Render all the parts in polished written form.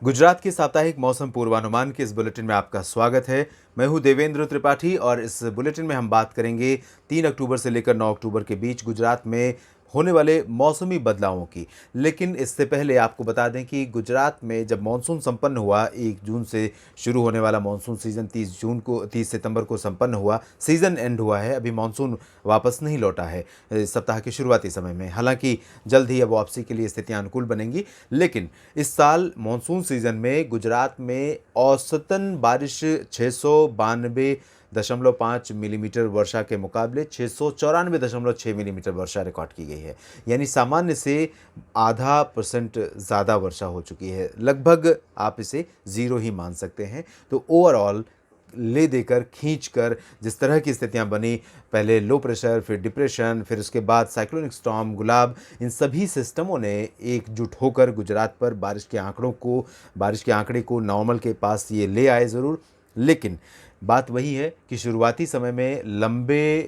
गुजरात के साप्ताहिक मौसम पूर्वानुमान के इस बुलेटिन में आपका स्वागत है। मैं हूं देवेंद्र त्रिपाठी और इस बुलेटिन में हम बात करेंगे 3 अक्टूबर से लेकर 9 अक्टूबर के बीच गुजरात में होने वाले मौसमी बदलावों की। लेकिन इससे पहले आपको बता दें कि गुजरात में जब मानसून संपन्न हुआ, 1 जून से शुरू होने वाला मानसून सीज़न 30 सितंबर को संपन्न हुआ, सीज़न एंड हुआ है। अभी मानसून वापस नहीं लौटा है इस सप्ताह के शुरुआती समय में। हालांकि जल्द ही अब वापसी के लिए स्थितियां अनुकूल बनेंगी, लेकिन इस साल मानसून सीज़न में गुजरात में औसतन बारिश 692.5 मिलीमीटर वर्षा के मुकाबले 694.6 मिलीमीटर वर्षा रिकॉर्ड की गई है। यानी सामान्य से आधा % ज़्यादा वर्षा हो चुकी है। लगभग आप इसे ज़ीरो ही मान सकते हैं। तो ओवरऑल ले देकर खींच कर जिस तरह की स्थितियां बनी, पहले लो प्रेशर, फिर डिप्रेशन, फिर उसके बाद साइक्लोनिक स्टॉर्म गुलाब, इन सभी सिस्टमों ने एकजुट होकर गुजरात पर बारिश के आंकड़े को नॉर्मल के पास ये ले आए ज़रूर। लेकिन बात वही है कि शुरुआती समय में लंबी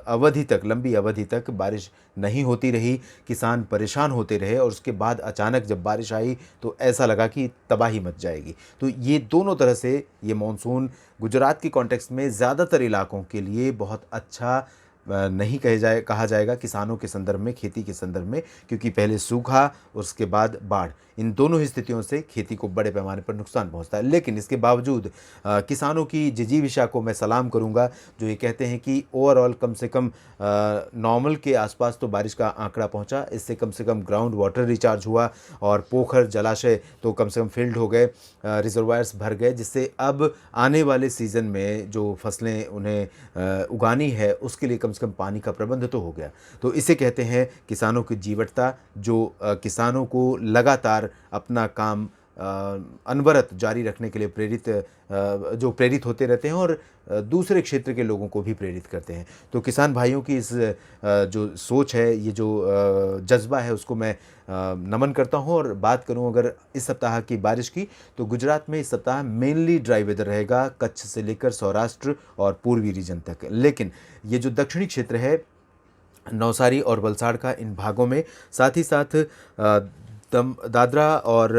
अवधि तक बारिश नहीं होती रही, किसान परेशान होते रहे और उसके बाद अचानक जब बारिश आई तो ऐसा लगा कि तबाही मच जाएगी। तो ये दोनों तरह से ये मानसून गुजरात के कॉन्टेक्स्ट में ज़्यादातर इलाकों के लिए बहुत अच्छा नहीं कहा जाएगा किसानों के संदर्भ में, खेती के संदर्भ में, क्योंकि पहले सूखा, उसके बाद बाढ़, इन दोनों ही स्थितियों से खेती को बड़े पैमाने पर नुकसान पहुंचता है। लेकिन इसके बावजूद किसानों की जिजीविषा को मैं सलाम करूंगा, जो ये कहते हैं कि ओवरऑल कम से कम नॉर्मल के आसपास तो बारिश का आंकड़ा पहुंचा, इससे कम से कम ग्राउंड वाटर रिचार्ज हुआ और पोखर जलाशय तो कम से कम फिल्ड हो गए, रिजर्वायर्स भर गए, जिससे अब आने वाले सीज़न में जो फसलें उन्हें उगानी है उसके लिए कम से कम पानी का प्रबंध तो हो गया। तो इसे कहते हैं किसानों की जीवटता, जो किसानों को लगातार अपना काम अनवरत जारी रखने के लिए प्रेरित होते रहते हैं और दूसरे क्षेत्र के लोगों को भी प्रेरित करते हैं। तो किसान भाइयों की इस जो सोच है, ये जो जज्बा है, उसको मैं नमन करता हूं। और बात करूं अगर इस सप्ताह की बारिश की, तो गुजरात में इस सप्ताह मेनली ड्राई वेदर रहेगा, कच्छ से लेकर सौराष्ट्र और पूर्वी रीजन तक। लेकिन ये जो दक्षिणी क्षेत्र है, नवसारी और वलसाड़ का, इन भागों में, साथ ही साथ दादरा और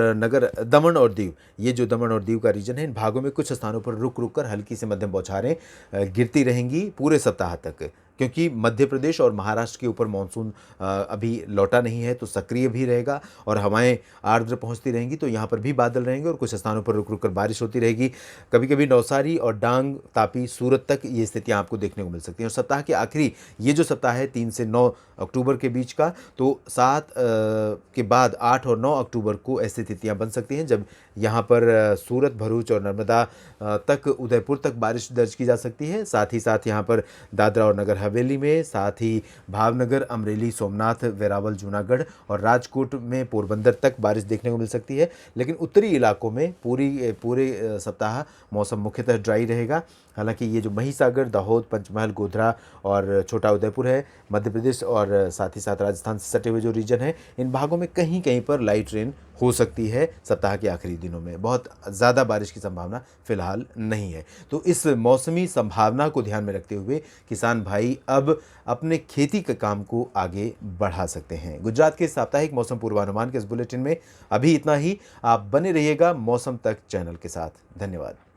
दमन और दीव, ये जो दमन और दीव का रीजन है, इन भागों में कुछ स्थानों पर रुक रुक कर हल्की से मध्यम बौछारें गिरती रहेंगी पूरे सप्ताह तक, क्योंकि मध्य प्रदेश और महाराष्ट्र के ऊपर मानसून अभी लौटा नहीं है, तो सक्रिय भी रहेगा और हवाएं आर्द्र पहुंचती रहेंगी, तो यहाँ पर भी बादल रहेंगे और कुछ स्थानों पर रुक रुक कर बारिश होती रहेगी। कभी कभी नवसारी और डांग, तापी, सूरत तक ये स्थितियाँ आपको देखने को मिल सकती हैं। और सप्ताह के आखिरी, ये जो सप्ताह है 3 से 9 अक्टूबर के बीच का, तो 7 के बाद 8 और 9 अक्टूबर को ऐसी स्थितियाँ बन सकती हैं जब यहाँ पर सूरत, भरूच और नर्मदा तक, उदयपुर तक बारिश दर्ज की जा सकती है। साथ ही साथ यहाँ पर दादरा और नगर हवेली में, साथ ही भावनगर, अमरेली, सोमनाथ, वेरावल, जूनागढ़ और राजकोट में, पोरबंदर तक बारिश देखने को मिल सकती है। लेकिन उत्तरी इलाकों में पूरे सप्ताह मौसम मुख्यतः ड्राई रहेगा। हालांकि ये जो महिसागर, दाहोद, पंचमहल, गोधरा और छोटा उदयपुर है, मध्य प्रदेश और साथ ही साथ राजस्थान से सटे हुए जो रीजन है, इन भागों में कहीं कहीं पर लाइट रेन हो सकती है सप्ताह के आखिरी दिनों में। बहुत ज़्यादा बारिश की संभावना फिलहाल नहीं है। तो इस मौसमी संभावना को ध्यान में रखते हुए किसान भाई अब अपने खेती के काम को आगे बढ़ा सकते हैं। गुजरात के साप्ताहिक मौसम पूर्वानुमान के इस बुलेटिन में अभी इतना ही। आप बने रहिएगा मौसम तक चैनल के साथ। धन्यवाद।